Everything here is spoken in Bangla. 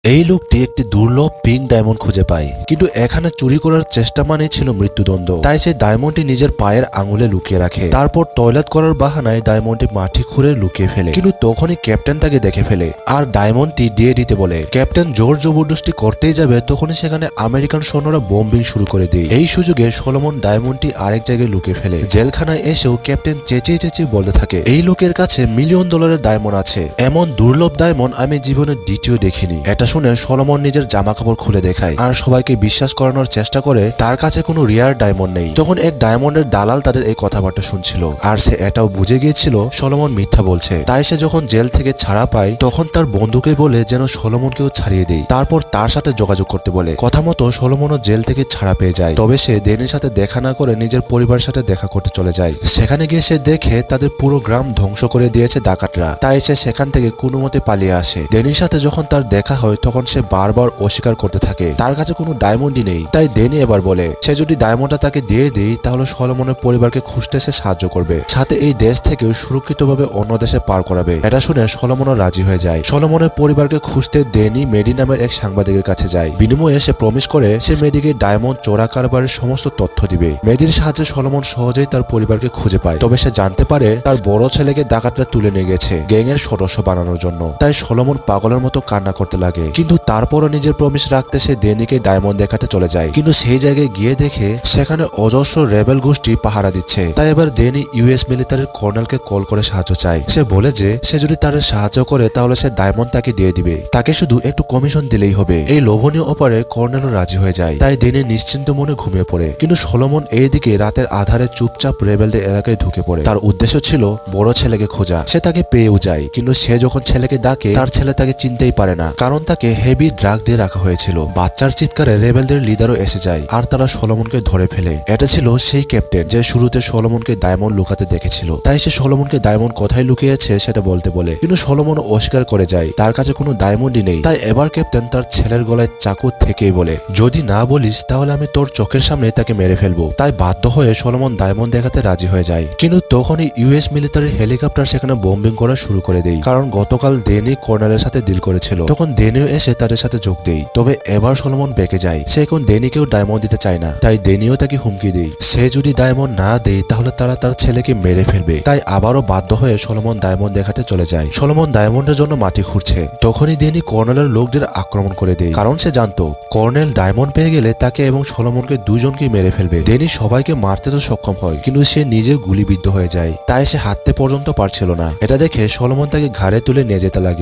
এই লোকটি একটি দুর্লভ পিঙ্ক ডায়মন্ড খুঁজে পায়, কিন্তু এখানে চুরি করার চেষ্টা মানেই ছিল মৃত্যুদণ্ড। তাই সে ডায়মন্ডটি নিজের পায়ের আঙুলে লুকিয়ে রাখে। তারপর টয়লেট করার বাহানায় ডায়মন্ডটি মাটি খুঁড়ে লুকিয়ে ফেলে। কিন্তু তখনই ক্যাপ্টেন তাকে দেখে ফেলে আর ডায়মন্ডটি দিয়ে দিতে বলে। ক্যাপ্টেন জোর জবরদস্তি করতেই যাবে, তখনই সেখানে আমেরিকান সৈন্যরা বোম্বিং শুরু করে দেয়। এই সুযোগে সলোমন ডায়মন্ডটি আরেক জায়গায় লুকিয়ে ফেলে। জেলখানায় এসেও ক্যাপ্টেন চেঁচিয়ে চেঁচিয়ে বলতে থাকে, এই লোকের কাছে $1,000,000 ডায়মন্ড আছে। এমন দুর্লভ ডায়মন্ড আমি জীবনে দ্বিতীয় দেখিনি। এটা শুনে সলোমন নিজের জামা কাপড় খুলে দেখায় আর সবাইকে বিশ্বাস করানোর চেষ্টা করে তার কাছে কোনো রিয়ার ডায়মন্ড নেই। তখন এক ডায়মন্ডের দালাল তাদের এই কথাবার্তা শুনছিল আর সে এটাও বুঝে গিয়েছিল সলোমন মিথ্যা বলছে। তাই সে যখন জেল থেকে ছাড়া পায় তখন তার বন্ধুকে বলে যেন সলোমনকেও ছাড়িয়ে দেয়। তারপর তার সাথে যোগাযোগ করতে বলে। কথা মতো সলোমনও জেল থেকে ছাড়া পেয়ে যায়। তবে সে ড্যানির সাথে দেখা না করে নিজের পরিবারের সাথে দেখা করতে চলে যায়। সেখানে গিয়ে সে দেখে তাদের পুরো গ্রাম ধ্বংস করে দিয়েছে ডাকাতরা। তাই সে সেখান থেকে কোনো মতে পালিয়ে আসে। ড্যানির সাথে যখন তার দেখা হয় তখন সে বারবার অস্বীকার করতে থাকে তার কাছে কোনো ডায়মন্ডই নেই। তাই ড্যানি এবার বলে সে যদি ডায়মন্ডটা তাকে দিয়ে দেয় তাহলে সলোমনের পরিবারকে খুঁজতে সে সাহায্য করবে, সাথে এই দেশ থেকেও সুরক্ষিতভাবে অন্য দেশে পার করাবে। এটা শুনে সলোমনও রাজি হয়ে যায়। সলোমনের পরিবারকে খুঁজতে ড্যানি মেডি নামের এক সাংবাদিকের কাছে যায়। বিনিময়ে সে প্রমিস করে সে মেডিকে ডায়মন্ড চোরা কারবারের সমস্ত তথ্য দিবে। মেডির সাহায্যে সলোমন সহজেই তার পরিবারকে খুঁজে পায়। তবে সে জানতে পারে তার বড় ছেলেকে ডাকাতরা তুলে নিয়ে গেছে গ্যাং এর সদস্য বানানোর জন্য। তাই সলোমন পাগলের মতো কান্না করতে লাগে, কিন্তু তারপরও নিজের প্রমিস রাখতে সে ড্যানিকে ডায়মন্ড দেখাতে চলে যায়। কিন্তু সেই জায়গায় গিয়ে দেখে সেখানে অজস্র রেবেল গোষ্ঠী পাহারা দিচ্ছে। তাই এবার ড্যানি ইউএস মিলিটারির কর্নেলকে কল করে সাহায্য চায়। সে বলে যে সে যদি তার সাহায্য করে তাহলে সে ডায়মন্ড তাকে দিয়ে দিবে, তাকে শুধু একটু কমিশন দিলেই হবে। এই লোভনীয় অপারে কর্নেলও রাজি হয়ে যায়। তাই ড্যানি নিশ্চিন্ত মনে ঘুমিয়ে পড়ে। কিন্তু সলোমন এইদিকে রাতের আধারে চুপচাপ রেবেলদের এলাকায় ঢুকে পড়ে। তার উদ্দেশ্য ছিল বড় ছেলেকে খোঁজা। সে তাকে পেয়েও যায়, কিন্তু সে যখন ছেলেকে ডাকে তার ছেলে তাকে চিনতেই পারে না, কারণ তাকে হেভি ড্রাগ দিয়ে রাখা হয়েছিল। বাচ্চার চিৎকারে রেবেলদের লিডারও এসে যায় আর তারা সলোমনকে ধরে ফেলে। এটা ছিল সেই ক্যাপ্টেন যে শুরুতে সলোমনকে ডায়মন্ড লুকাতে দেখেছিল। তাই সে সলোমনকে ডায়মন্ড কোথায় লুকিয়েছে সেটা বলতে বলে, কিন্তু সলোমন অস্বীকার করে যায় তার কাছে কোনো ডায়মন্ডই নেই। তাই এবার ক্যাপ্টেন তার ছেলের গলায় চাকু থেকেই বলে, যদি না বলিস তাহলে আমি তোর চোখের সামনে তাকে মেরে ফেলবো। তাই বাধ্য হয়ে সলোমন ডায়মন্ড দেখাতে রাজি হয়ে যায়। কিন্তু তখনই ইউএস মিলিটারির হেলিকপ্টার সেখানে বোম্বিং করা শুরু করে দেয়, কারণ গতকাল ড্যানি কর্নেলের সাথে ডিল করেছিল। তখন ড্যানিও এসে তাদের সাথে যোগ দেয়। তবে এবার সলোমন বেঁকে যায়। সে এখন ড্যানিকেও ডায়মন্ড দিতে চায় না। তাই ড্যানিও তাকে হুমকি দেয়, সে যদি ডায়মন্ড না দেয় তাহলে তারা তার ছেলেকে মেরে ফেলবে। তাই আবারও বাধ্য হয়ে সলোমন ডায়মন্ড দেখাতে চলে যায়। সলোমন ডায়মন্ডের জন্য মাটি খুঁড়ছে। তখনই ড্যানি কর্নেলের লোকদের আক্রমণ করে দেয়, কারণ সে জানতো কর্নেল ডায়মন্ড পেয়ে গেলে তাকে এবং সলোমনকে দুজনকে মেরে ফেলবে। ড্যানি সবাইকে মারতে তো সক্ষম হয়, কিন্তু সে নিজে গুলিবিদ্ধ হয়ে যায়। তাই সে হাঁটতে পর্যন্ত পারছিল না। এটা দেখে সলোমন তাকে ঘাড়ে তুলে নিয়ে যেতে লাগে।